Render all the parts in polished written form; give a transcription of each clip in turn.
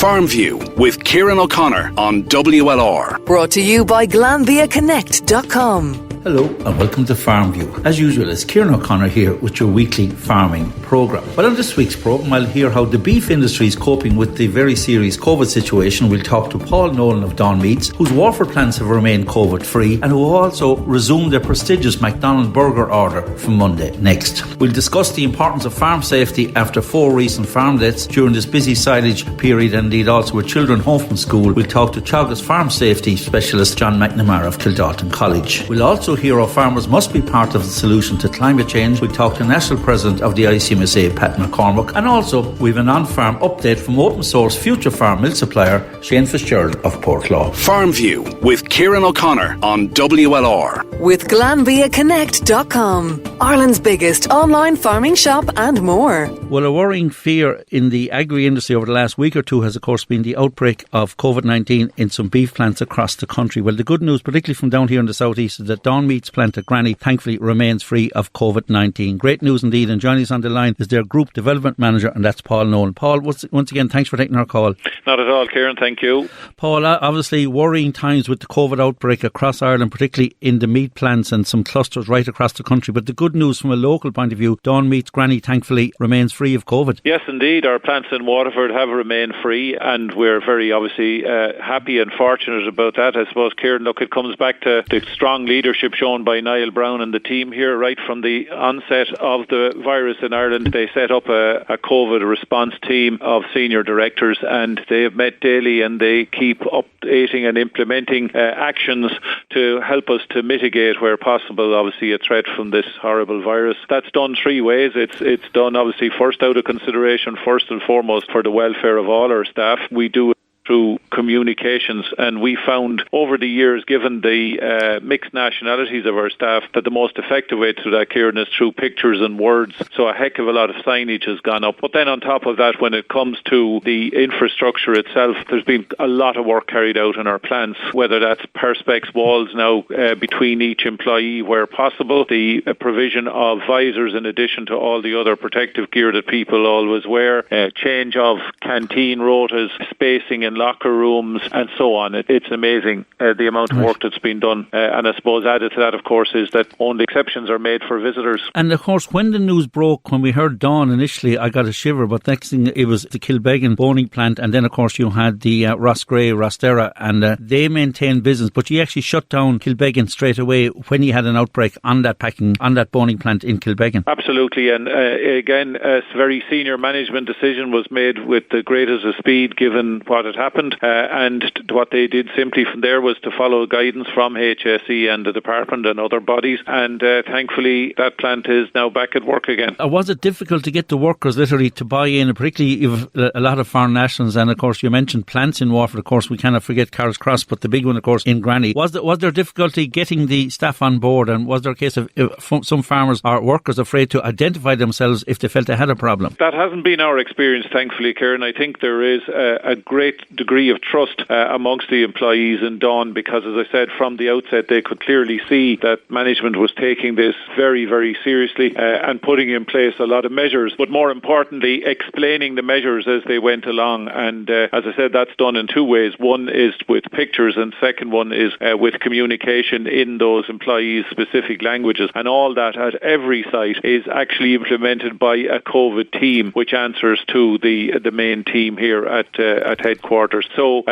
Farmview with Kieran O'Connor on WLR. Brought to you by GlanviaConnect.com. Hello and welcome to Farmview. As usual, it's Kieran O'Connor here with your weekly farming programme. Well, on this week's programme, I'll hear how the beef industry is coping with the very serious COVID situation. We'll talk to Paul Nolan of Dawn Meats, whose Waterford plants have remained COVID-free and who also resumed their prestigious McDonald's burger order from Monday next. We'll discuss the importance of farm safety after 4 recent farm deaths during this busy silage period, and indeed also with children home from school. We'll talk to Teagasc farm safety specialist John McNamara of Kildalton College. We'll also hear how farmers must be part of the solution to climate change. We'll talk to National President of the ICMSA Pat Mc Cormack, and also we've an on-farm update from open source future farm milk supplier Shane Fitzgerald of Portlaw. Farmview with Kieran O'Connor on WLR. With GlanviaConnect.com, Ireland's biggest online farming shop and more. Well, a worrying fear in the agri-industry over the last week or two has, of course, been the outbreak of COVID-19 in some beef plants across the country. Well, the good news, particularly from down here in the southeast, is that Dawn Meats plant at Granny thankfully remains free of COVID-19. Great news indeed, and joining us on the line is their Group Development Manager, and that's Paul Nolan. Paul, once again, thanks for taking our call. Not at all, Kieran, thank you. Paul, obviously worrying times with the COVID outbreak across Ireland, particularly in the meat plants and some clusters right across the country. But the good news from a local point of view, Dawn Meats Granny thankfully remains free of COVID. Yes, indeed. Our plants in Waterford have remained free, and we're very obviously happy and fortunate about that. I suppose, Kieran, look, it comes back to the strong leadership shown by Niall Brown and the team here right from the onset of the virus in Ireland. They set up a COVID response team of senior directors, and they have met daily, and they keep updating and implementing actions to help us to mitigate where possible, obviously, a threat from this horrible virus. That's done 3 ways. It's done obviously first out of consideration, first and foremost, for the welfare of all our staff. We do it through communications, and we found over the years, given the mixed nationalities of our staff, that the most effective way to do that, Kieran, is through pictures and words. So a heck of a lot of signage has gone up. But then on top of that, when it comes to the infrastructure itself, there's been a lot of work carried out in our plants, whether that's perspex walls now between each employee where possible, the provision of visors in addition to all the other protective gear that people always wear, change of canteen rotas, spacing in locker rooms, and so on. It's amazing the amount of work that's been done. And I suppose added to that, of course, is that only exceptions are made for visitors. And of course, when the news broke, when we heard Dawn initially, I got a shiver, but next thing it was the Kilbeggan boning plant, and then of course you had the Roscrea, Rostera, and they maintained business, but you actually shut down Kilbeggan straight away when you had an outbreak on that boning plant in Kilbeggan. Absolutely, and again, a very senior management decision was made with the greatest of speed given what had happened, and what they did simply from there was to follow guidance from HSE and the department and other bodies, and thankfully that plant is now back at work again. Was it difficult to get the workers literally to buy in, particularly if a lot of foreign nationals, and of course you mentioned plants in Waterford, of course we cannot forget Carroll's Cross, but the big one of course in Granny. Was there difficulty getting the staff on board, and was there a case of some farmers or workers afraid to identify themselves if they felt they had a problem? That hasn't been our experience, thankfully, Kieran. I think there is a great degree of trust amongst the employees in Dawn, because as I said from the outset, they could clearly see that management was taking this very, very seriously and putting in place a lot of measures, but more importantly explaining the measures as they went along. And as I said, that's done in 2 ways. One is with pictures, and second one is with communication in those employees' specific languages, and all that at every site is actually implemented by a COVID team which answers to the main team here at headquarters. So,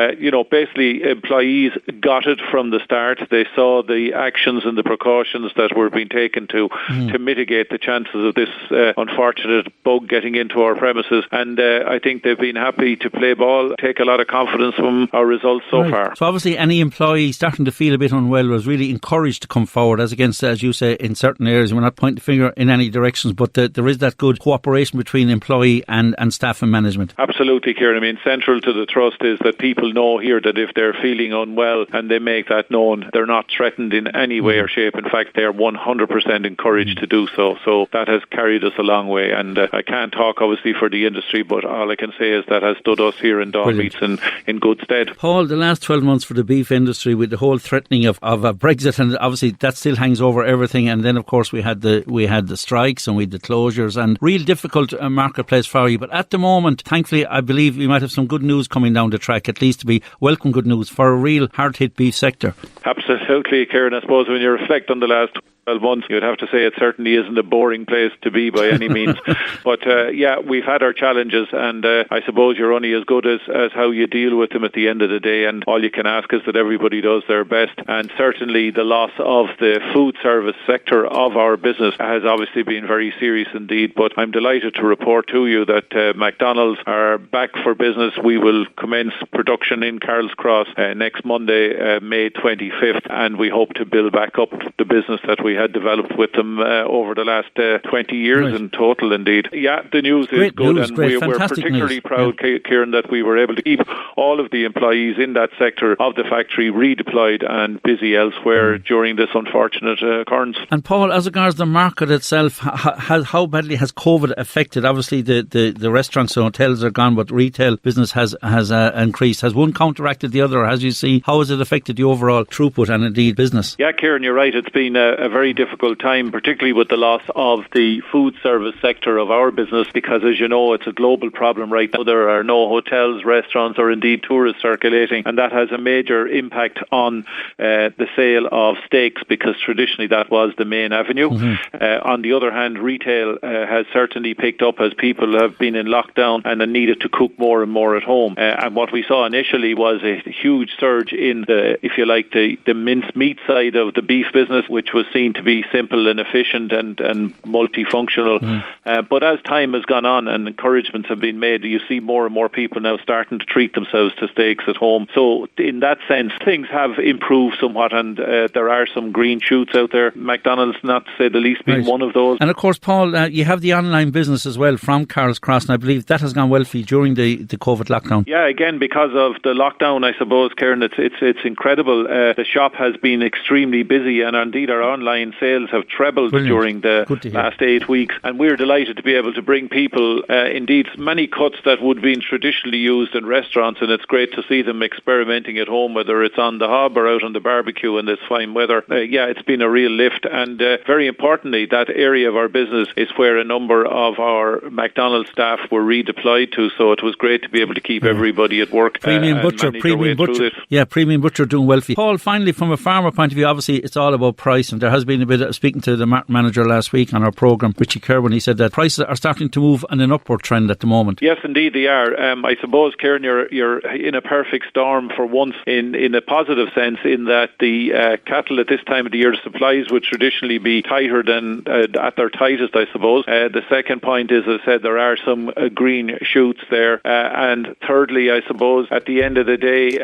basically employees got it from the start. They saw the actions and the precautions that were being taken to mitigate the chances of this unfortunate bug getting into our premises. And I think they've been happy to play ball, take a lot of confidence from our results so far. So obviously any employee starting to feel a bit unwell was really encouraged to come forward, as against, as you say, in certain areas, we're not pointing the finger in any directions, but there is that good cooperation between employee and staff and management. Absolutely, Kieran. I mean, central to the trust is that people know here that if they're feeling unwell and they make that known, they're not threatened in any way or shape. In fact, they are 100% encouraged to do so. So that has carried us a long way, and I can't talk obviously for the industry, but all I can say is that has stood us here in Dawn Meats in good stead. Paul, the last 12 months for the beef industry with the whole threatening of Brexit, and obviously that still hangs over everything, and then of course we had the strikes and we had the closures, and real difficult marketplace for you. But at the moment, thankfully, I believe we might have some good news coming down the track, at least to be welcome good news for a real hard-hit beef sector. Absolutely, Kieran. I suppose when you reflect on the last 12 months, you'd have to say it certainly isn't a boring place to be by any means. But yeah, we've had our challenges, and I suppose you're only as good as how you deal with them at the end of the day, and all you can ask is that everybody does their best. And certainly the loss of the food service sector of our business has obviously been very serious indeed. But I'm delighted to report to you that McDonald's are back for business. We will commence production in Carl's Cross next Monday, May 25th, and we hope to build back up the business that we had developed with them over the last 20 years in total indeed. Yeah, the news is good, and we're particularly proud, Kieran, that we were able to keep all of the employees in that sector of the factory redeployed and busy elsewhere during this unfortunate occurrence. And Paul, as regards the market itself, how badly has COVID affected? Obviously the restaurants and hotels are gone, but retail business has increased. Has one counteracted the other, as you see? How has it affected the overall throughput and indeed business? Yeah, Kieran, you're right. It's been a very difficult time, particularly with the loss of the food service sector of our business, because as you know, it's a global problem right now. There are no hotels, restaurants or indeed tourists circulating, and that has a major impact on the sale of steaks, because traditionally that was the main avenue. On the other hand, retail has certainly picked up as people have been in lockdown and then needed to cook more and more at home. And what we saw initially was a huge surge in the, if you like, the minced meat side of the beef business, which was seen to be simple and efficient and multifunctional. But as time has gone on and encouragements have been made, you see more and more people now starting to treat themselves to steaks at home. So in that sense, things have improved somewhat, and there are some green shoots out there. McDonald's, not to say the least, being one of those. And of course, Paul, you have the online business as well from Carl's Cross, and I believe that has gone well for you during the COVID lockdown. Yeah, again, because of the lockdown, I suppose, Kieran, it's incredible. The shop has been extremely busy, and indeed our online sales have trebled during the last 8 weeks, and we're delighted to be able to bring people indeed many cuts that would be traditionally used in restaurants, and it's great to see them experimenting at home, whether it's on the hob or out on the barbecue in this fine weather. Yeah, it's been a real lift, and very importantly, that area of our business is where a number of our McDonald's staff were redeployed to, so it was great to be able to keep everybody at work. Premium Butcher doing well for you. Paul, finally, from a farmer point of view, obviously it's all about price, and there has been a bit of speaking to the manager last week on our programme, Richie Kerwin. He said that prices are starting to move in an upward trend at the moment. Yes, indeed they are. I suppose, Kieran, you're in a perfect storm for once in a positive sense, in that the cattle at this time of the year, the supplies would traditionally be tighter than at their tightest, I suppose. The second point is, as I said, there are some green shoots there. And thirdly, I suppose, at the end of the day,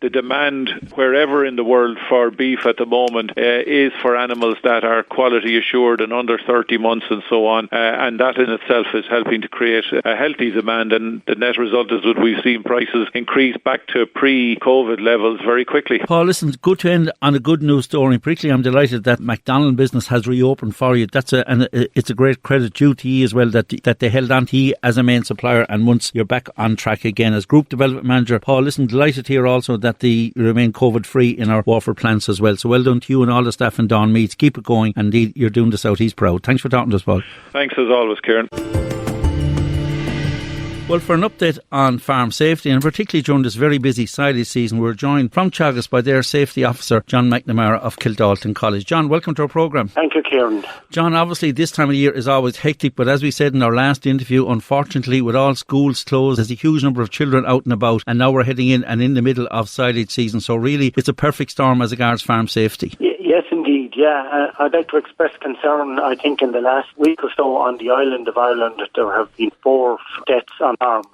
the demand wherever in the world for beef at the moment is for animals that are quality assured and under 30 months and so on, and that in itself is helping to create a healthy demand, and the net result is that we've seen prices increase back to pre-COVID levels very quickly. Paul, listen, good to end on a good news story. Particularly I'm delighted that McDonald's business has reopened for you. It's a great credit due to you as well that they held on to you as a main supplier, and once you're back on track again as Group Development Manager. Paul, listen, delighted to hear also that you remain COVID free in our Waterford plants as well. So well done to you and all the staff in Dawn Meats. Keep it going, and indeed you're doing the South East proud. Thanks for talking to us, Paul. Thanks as always, Kieran. Well, for an update on farm safety, and particularly during this very busy silage season, we're joined from Teagasc by their safety officer, John McNamara of Kildalton College. John, welcome to our programme. Thank you, Kieran. John, obviously this time of year is always hectic, but as we said in our last interview, unfortunately with all schools closed, there's a huge number of children out and about, and now we're heading in the middle of silage season, so really it's a perfect storm as regards farm safety. Yes, indeed, yeah. I'd like to express concern. I think in the last week or so on the island of Ireland, there have been 4 deaths on farms,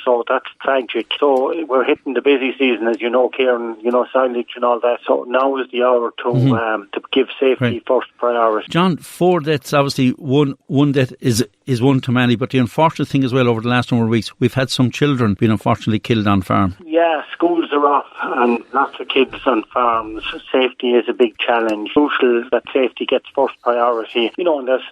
so that's tragic. So we're hitting the busy season, as you know, Kieran, silage and all that. So now is the hour to give safety first priority. John, 4 deaths, obviously one death is is one too many, but the unfortunate thing as well over the last number of weeks, we've had some children being unfortunately killed on farm. Yeah, schools are off and lots of kids on farms. Safety is a big challenge. Crucial that safety gets first priority. And there's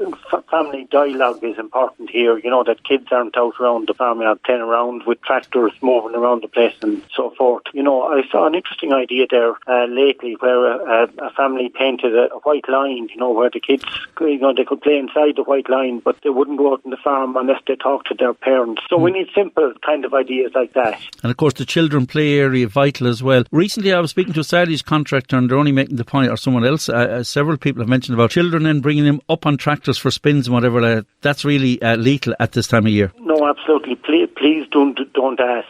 family dialogue is important here. That kids aren't out around the farmyard playing around with tractors moving around the place and so forth. I saw an interesting idea there lately where a family painted a white line, where the kids, they could play inside the white line, but they wouldn't go out on the farm unless they talked to their parents. So we need simple kind of ideas like that. And of course the children play area vital as well. Recently I was speaking to a silage contractor and they're only making the point, or someone else, several people have mentioned about children and bringing them up on tractors for spins and whatever. That's really lethal at this time of year. No, absolutely. Please don't ask.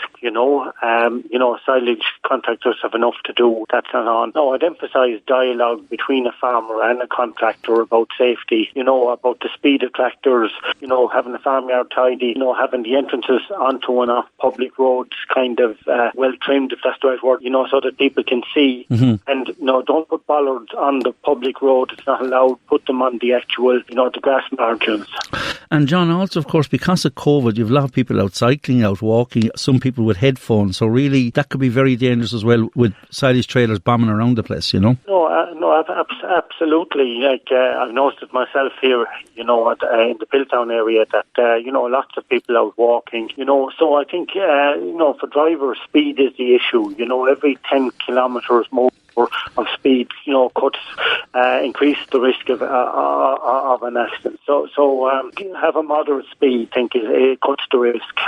Silage contractors have enough to do. That's not on. No, I'd emphasise dialogue between a farmer and a contractor about safety. About the speed of tractors. Having the farmyard tidy. Having the entrances onto and off public roads kind of well trimmed, if that's the right word. So that people can see. Mm-hmm. And don't put bollards on the public road. It's not allowed. Put them on the actual, the grass margins. And John, also of course, because of COVID, you've a lot of people out cycling, out walking, some people with headphones. So really, that could be very dangerous as well with silage trailers bombing around the place, No, absolutely. I've noticed it myself here, in the Kildalton area that, lots of people out walking, So I think, for drivers, speed is the issue. Every 10 kilometres more of speed, could increase the risk of an accident. So have a moderate speed. I think it cuts the risk.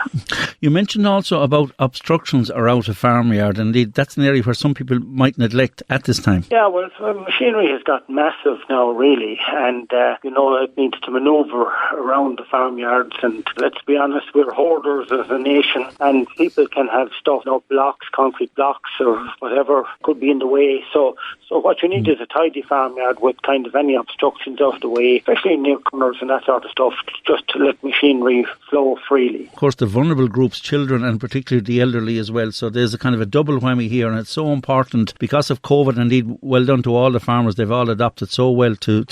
You mentioned also about obstructions around a farmyard. Indeed, that's an area where some people might neglect at this time. Yeah, well, machinery has got massive now, really, and it needs to manoeuvre around the farmyards. And let's be honest, we're hoarders as a nation, and people can have stuff, blocks, concrete blocks, or whatever could be in the way. So what you need is a tidy farmyard with kind of any obstructions off the way, especially near corners and that sort of stuff, just to let machinery flow freely. Of course, the vulnerable groups, children and particularly the elderly as well. So there's a kind of a double whammy here, and it's so important because of COVID. Indeed, well done to all the farmers. They've all adapted so well to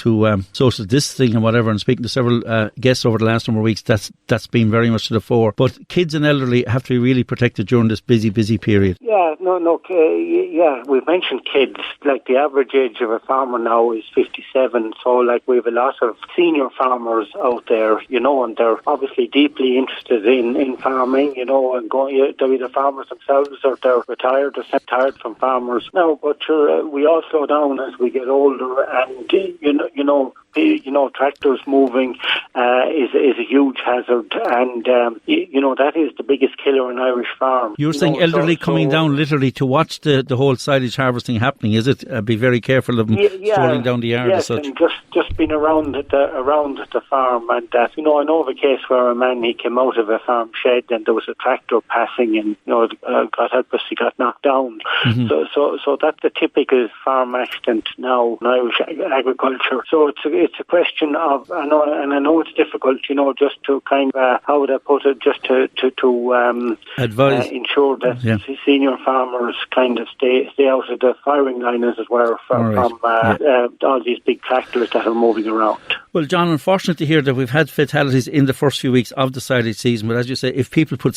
social distancing and whatever. And speaking to several guests over the last number of weeks, that's been very much to the fore. But kids and elderly have to be really protected during this busy period. Yeah, we've mentioned kids. Like the average age of a farmer now is 57, so we have a lot of senior farmers out there, and they're obviously deeply interested in farming, and going, they're either farmers themselves or they're retired or retired from farmers now. But we all slow down as we get older, and tractors moving is a huge hazard, and that is the biggest killer in Irish farm. You're saying elderly coming down literally to watch the whole silage harvesting happening, is it? Be very careful of them strolling down the yard as such. And just being around the farm, and I know of a case where a man, he came out of a farm shed and there was a tractor passing, and God help us, he got knocked down. Mm-hmm. So that's the typical farm accident now in Irish agriculture. So it's a question of, I know it's difficult, just to kind of how would I put it, just to advise, ensure that senior farmers kind of stay out of the firing line, as it were, from all these big tractors that are moving around. Well, John, unfortunate to hear that we've had fatalities in the first few weeks of the silage season, but as you say, if people put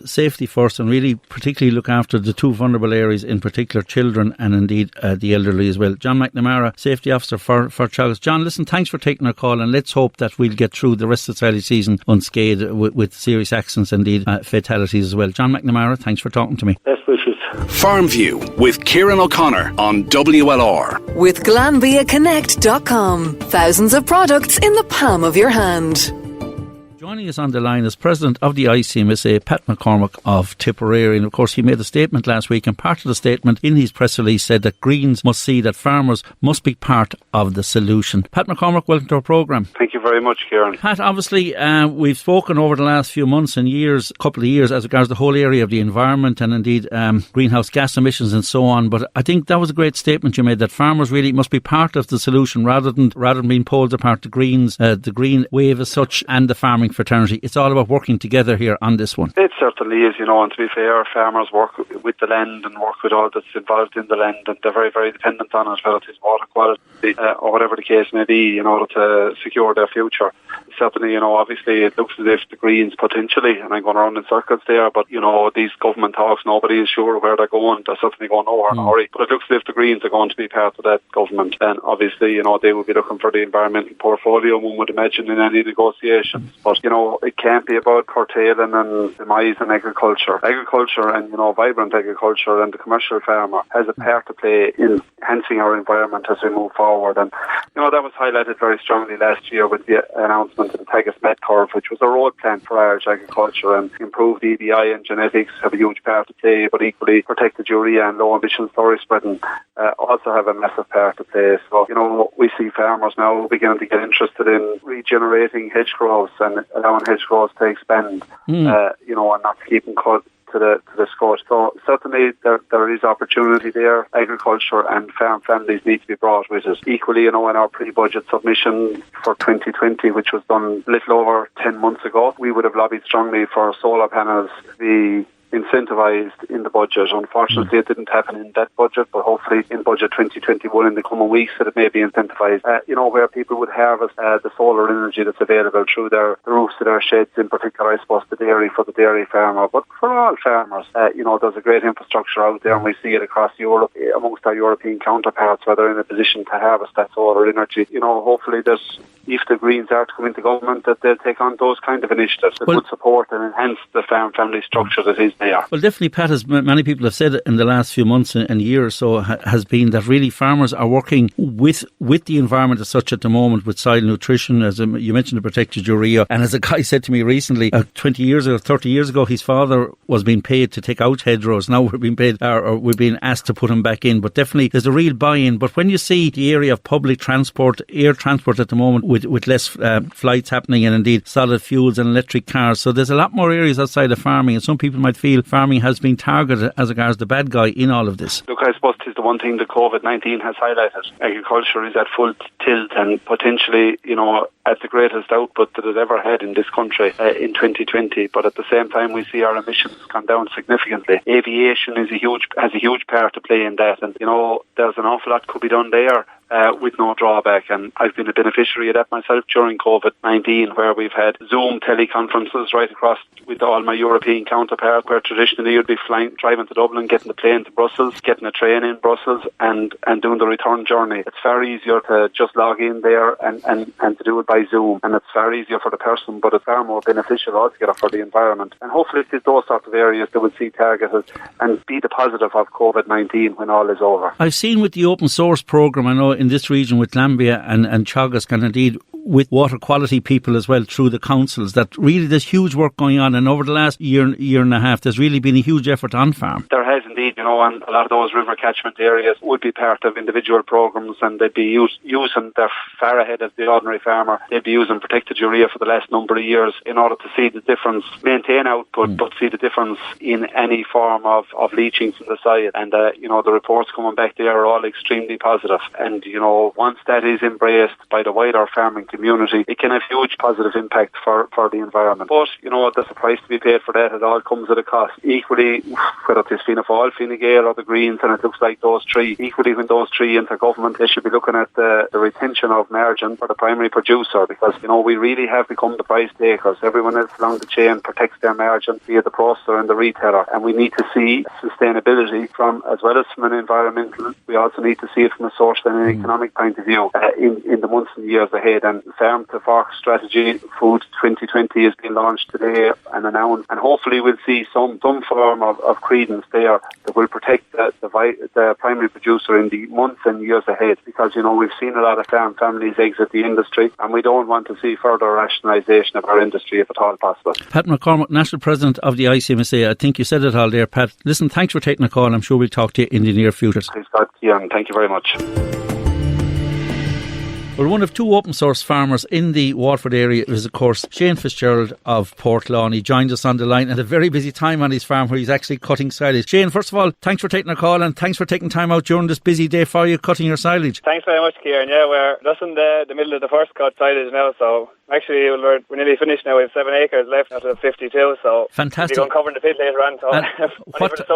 safety first and really particularly look after the two vulnerable areas, in particular children and indeed the elderly as well. John McNamara, Safety Officer for Teagasc. John, listen, thanks for taking our call, and let's hope that we'll get through the rest of the silage season unscathed with serious accidents and indeed fatalities as well. John McNamara, thanks for talking to me. Best wishes. Farmview with Kieran O'Connor on WLR. With GlanbiaConnect.com. Thousands of products in the palm of your hand. Joining us on the line is President of the ICMSA, Pat Mc Cormack of Tipperary. And of course, he made a statement last week, and part of the statement in his press release said that Greens must see that farmers must be part of the solution. Pat Mc Cormack, welcome to our programme. Thank you very much, Kieran. Pat, obviously, we've spoken over the last few months and couple of years, as regards the whole area of the environment and indeed greenhouse gas emissions and so on. But I think that was a great statement you made, that farmers really must be part of the solution rather than being pulled apart. The Greens, the Green Wave as such, and the farming fraternity. It's all about working together here on this one. It certainly is, and to be fair, farmers work with the land and work with all that's involved in the land, and they're very, very dependent on it, whether it's water quality or whatever the case may be, in order to secure their future. certainly, obviously it looks as if the Greens potentially, and I'm going around in circles there, but, these government talks, nobody is sure where they're going. They're certainly going nowhere in a hurry. But it looks as if the Greens are going to be part of that government. And obviously, they will be looking for the environmental portfolio, one would imagine, in any negotiations. But, it can't be about curtailing and demise in agriculture. Agriculture and, vibrant agriculture and the commercial farmer has a part to play in enhancing our environment as we move forward. And, that was highlighted very strongly last year with the announcement of the Teagasc Met curve, which was a road plan for Irish agriculture, and improved EBI and genetics have a huge part to play, but equally protected urea and low emission storage spreading also have a massive part to play. So, we see farmers now beginning to get interested in regenerating hedgerows and allowing hedgerows to expand, and not keeping cut to the scope. So certainly there is opportunity there. Agriculture and farm families need to be brought with us. Equally, in our pre-budget submission for 2020, which was done a little over 10 months ago, we would have lobbied strongly for solar panels to be incentivised in the budget. Unfortunately, it didn't happen in that budget, but hopefully in budget 2021 in the coming weeks that it may be incentivised. Where people would harvest the solar energy that's available through the roofs of their sheds, in particular, I suppose, the dairy for the dairy farmer. But for all farmers, there's a great infrastructure out there, and we see it across Europe amongst our European counterparts where they're in a position to harvest that solar energy. Hopefully if the Greens are to come into government, that they'll take on those kind of initiatives that would support and enhance the farm family structure that is there. Well, definitely, Pat, as many people have said in the last few months and year or so, has been that really farmers are working with the environment as such at the moment, with soil nutrition, as you mentioned, the protected urea. And as a guy said to me recently, 20 years ago, 30 years ago, his father was being paid to take out hedgerows. Now we're being paid, or we're being asked to put them back in. But definitely there's a real buy-in. But when you see the area of public transport, air transport at the moment, with less flights happening, and indeed solid fuels and electric cars, so there's a lot more areas outside of farming, and some people might feel farming has been targeted as regards the bad guy in all of this. Look, I suppose it is the one thing that COVID-19 has highlighted. Agriculture is at full tilt and potentially, at the greatest output that it ever had in this country in 2020. But at the same time, we see our emissions come down significantly. Aviation has a huge part to play in that. And, there's an awful lot could be done there. With no drawback, and I've been a beneficiary of that myself during COVID-19, where we've had Zoom teleconferences right across with all my European counterparts, where traditionally you'd be driving to Dublin, getting the plane to Brussels, getting a train in Brussels, and doing the return journey. It's far easier to just log in there and to do it by Zoom, and it's far easier for the person, but it's far more beneficial altogether for the environment. And hopefully it's those sorts of areas that would see targeted and be the positive of COVID-19 when all is over. I've seen with the open source programme, I know in this region with Lambia and Teagasc, and indeed with water quality people as well through the councils, that really there's huge work going on, and over the last year and a half there's really been a huge effort on farm. There has indeed, and a lot of those river catchment areas would be part of individual programmes, and they'd be using, they're far ahead of the ordinary farmer. They'd be using protected urea for the last number of years in order to see the difference, maintain output, but see the difference in any form of leaching from the soil. And the reports coming back there are all extremely positive. And once that is embraced by the wider farming community, it can have huge positive impact for the environment. But, there's a price to be paid for that. It all comes at a cost. Equally, whether it's Fianna Fáil, Fine Gael or the Greens, and it looks like those three, equally when those three enter government, they should be looking at the retention of margin for the primary producer, because, we really have become the price takers. Everyone else along the chain protects their margin via the processor and the retailer, and we need to see sustainability as well as from an environmental, we also need to see it from a social and an economic point of view in the months and years ahead. And Farm to Fork strategy, Food 2020, has been launched today and announced, and hopefully we'll see some form of credence there that will protect the primary producer in the months and years ahead, because we've seen a lot of farm families exit the industry, and we don't want to see further rationalisation of our industry if at all possible. Pat Mc Cormack, National President of the ICMSA, I think you said it all there, Pat. Listen, thanks for taking a call. I'm sure we'll talk to you in the near future. Thanks, God, Cian. Thank you very much. Well, one of two open source farmers in the Waterford area is, of course, Shane Fitzgerald of Portlaw, and he joined us on the line at a very busy time on his farm where he's actually cutting silage. Shane, first of all, thanks for taking a call, and thanks for taking time out during this busy day for you cutting your silage. Thanks very much, Kieran. Yeah, we're just in the middle of the first cut silage now, so actually we're nearly finished now. We have 7 acres left out of 52, so fantastic. We're going to cover the pit later on, so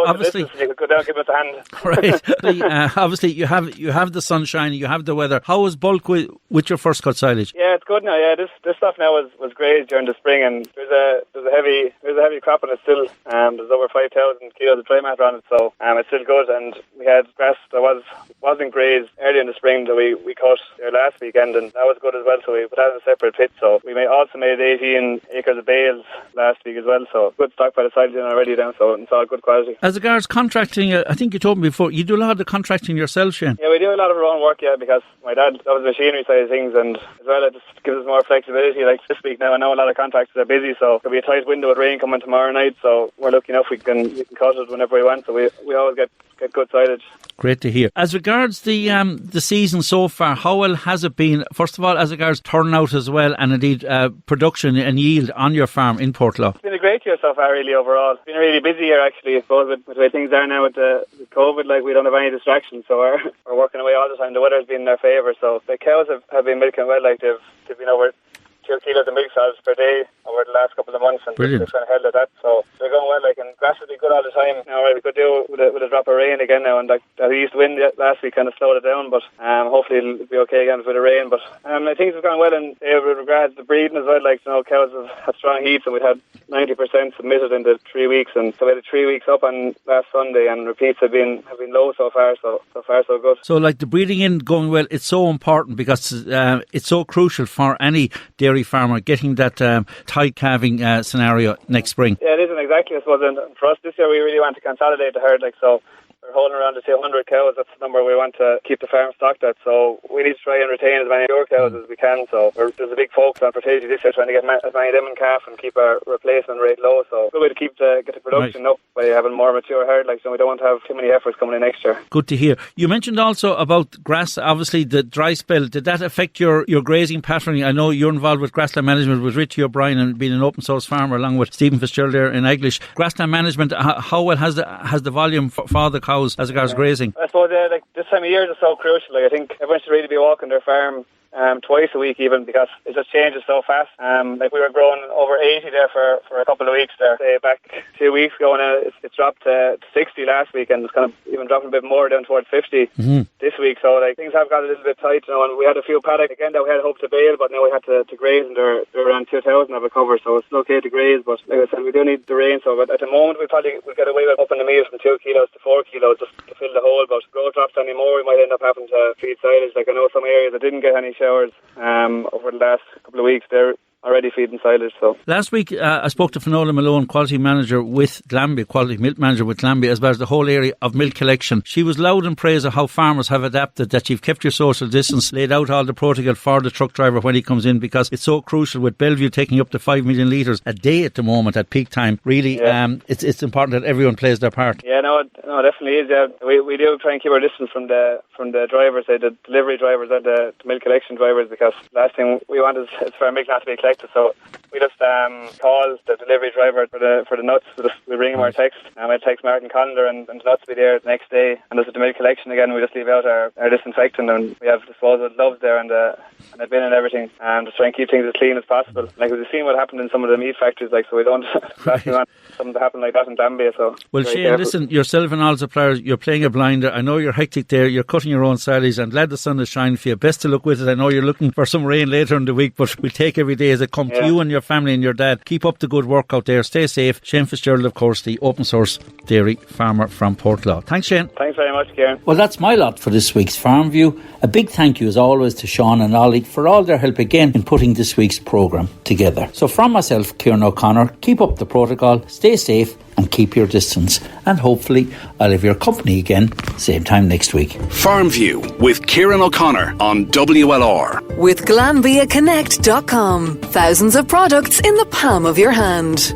obviously you could go down and give us a hand. Right. Obviously you have the sunshine, you have the weather. How is bulk with with your first cut silage? Yeah, it's good now. Yeah, this stuff now was grazed during the spring, and there's a heavy crop on it still. There's over 5,000 kilos of dry matter on it, so it's still good. And we had grass that wasn't grazed early in the spring that we cut there last weekend, and that was good as well. So we put that in a separate pit. So we also made 18 acres of bales last week as well. So good stock by the silage already down. So it's all good quality. As regards contracting, I think you told me before, you do a lot of the contracting yourself, Shane. Yeah, we do a lot of our own work, because my dad loves the machinery side of things, and as well it just gives us more flexibility. Like this week now, I know a lot of contractors are busy, so there'll be a tight window with rain coming tomorrow night, so we're lucky enough we can cut it whenever we want, so we always get good silage. Great to hear. As regards the season so far, how well has it been? First of all, as regards turnout as well, and indeed production and yield on your farm in Portlaw. It's been a great year so far, really, overall. It's been a really busy year, actually, I suppose, with the way things are now with COVID. Like, we don't have any distractions, so we're working away all the time. The weather's been in our favour, so the cows have been milking well. Like, they've been over 2 kilos of milk solids per day over the last couple of months, and they've kind of held at that, so they're going well. Like, and grass will be good all the time. Now, we could do with a drop of rain again now, and that east wind last week kind of slowed it down, but hopefully it'll be okay again with the rain. But things have gone well, and with regards to breeding as well. Like, cows have had strong heats, and we've had 90% submitted in the 3 weeks, and so we had 3 weeks up on last Sunday, and repeats have been low so far. So far so good. So like the breeding in going well, it's so important because it's so crucial for any dairy farmer getting that tight calving scenario next spring. Yeah, it isn't exactly, I suppose. And for us this year, we really want to consolidate the herd. Like, so we're holding around to 200 cows. That's the number we want to keep the farm stocked at. So we need to try and retain as many pure cows as we can. So there's a big focus on fertility this year, trying to get as many of them in calf and keep our replacement rate low. So good way to get the production up by having more mature herd. Like, so we don't want to have too many efforts coming in next year. Good to hear. You mentioned also about grass. Obviously, the dry spell, did that affect your grazing pattern? I know you're involved with grassland management with Richie O'Brien and being an open source farmer along with Stephen Fitzgerald there in Eglish. Grassland management, how well has the volume for the cows as regards grazing? I suppose like this time of year is so crucial. Like, I think everyone should really be walking their farm twice a week even, because it just changes so fast. Like, we were growing over 80 there for a couple of weeks there. Say back 2 weeks ago, and it's dropped to 60 last week, and it's kind of even dropping a bit more down towards 50 this week. So like, things have got a little bit tight, and we had a few paddock again that we had hoped to bale, but now we had to graze, and they're around 2,000 of a cover, so it's okay to graze. But like I said, we do need the rain, so at the moment we'll get away with upping the meal from 2 kilos to 4 kilos just to fill the hole. But if growth drops any more, we might end up having to feed silage. Like, I know some areas that didn't get any showers over the last couple of weeks, they're already feeding silage. So last week I spoke to Nolan Malone, quality manager with Glanbia, quality milk manager with Glanbia, as well as the whole area of milk collection. She was loud in praise of how farmers have adapted, that you've kept your social distance, laid out all the protocol for the truck driver when he comes in, because it's so crucial with Bellevue taking up to 5 million litres a day at the moment at peak time. Really, it's important that everyone plays their part. Yeah, no, it definitely is. Yeah, we do try and keep our distance from the drivers, the delivery drivers and the milk collection drivers, because last thing we want is for our milk not to be collected. So we just call the delivery driver for the nuts. We ring him our text, and I text Martin Connolly, and the nuts will be there the next day. And this is the milk collection again. We just leave out our disinfectant, and we have disposable gloves there and a bin and everything, and just try and keep things as clean as possible. Like, we've seen what happened in some of the meat factories, like, so we don't actually want something to happen like that in Glanbia. So well, Shane, careful. Listen, yourself and all suppliers, you're playing a blinder. I know you're hectic there. You're cutting your own salaries. I'm glad the sun is shining for you. Best of luck with it. I know you're looking for some rain later in the week, but we'll take every day as it comes to you and your family and your dad. Keep up the good work out there. Stay safe. Shane Fitzgerald, of course, the open source dairy farmer from Portlaw. Thanks, Shane. Thanks very much, Kieran. Well, that's my lot for this week's Farmview. A big thank you as always to Sean and Ollie for all their help again in putting this week's programme together. So from myself, Kieran O'Connor, keep up the protocol, stay safe and keep your distance. And hopefully I'll have your company again same time next week. Farmview with Kieran O'Connor on WLR. With GlanbiaConnect.com. Thousands of products in the palm of your hand.